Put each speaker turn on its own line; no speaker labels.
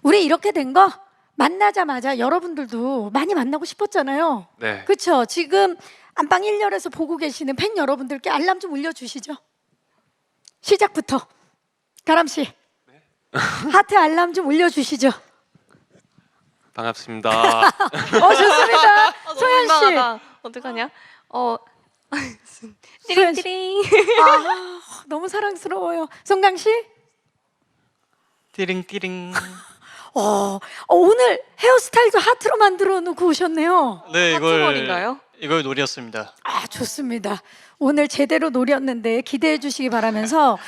우리 이렇게 된 거 만나자마자 여러분들도 많이 만나고 싶었잖아요.
네.
그렇죠? 지금 안방 1열에서 보고 계시는 팬 여러분들께 알람 좀 울려주시죠. 시작부터 가람 씨 하트 알람 좀 울려주시죠.
반갑습니다.
좋습니다. 소연 씨.
어떡하냐?
소연 씨.
띠링띠링.
너무 사랑스러워요. 송강 씨.
띠링띠링.
오늘 헤어스타일도 하트로 만들어 놓고 오셨네요.
네,
하트머리인가요?
이걸 노렸습니다.
좋습니다. 오늘 제대로 노렸는데 기대해 주시기 바라면서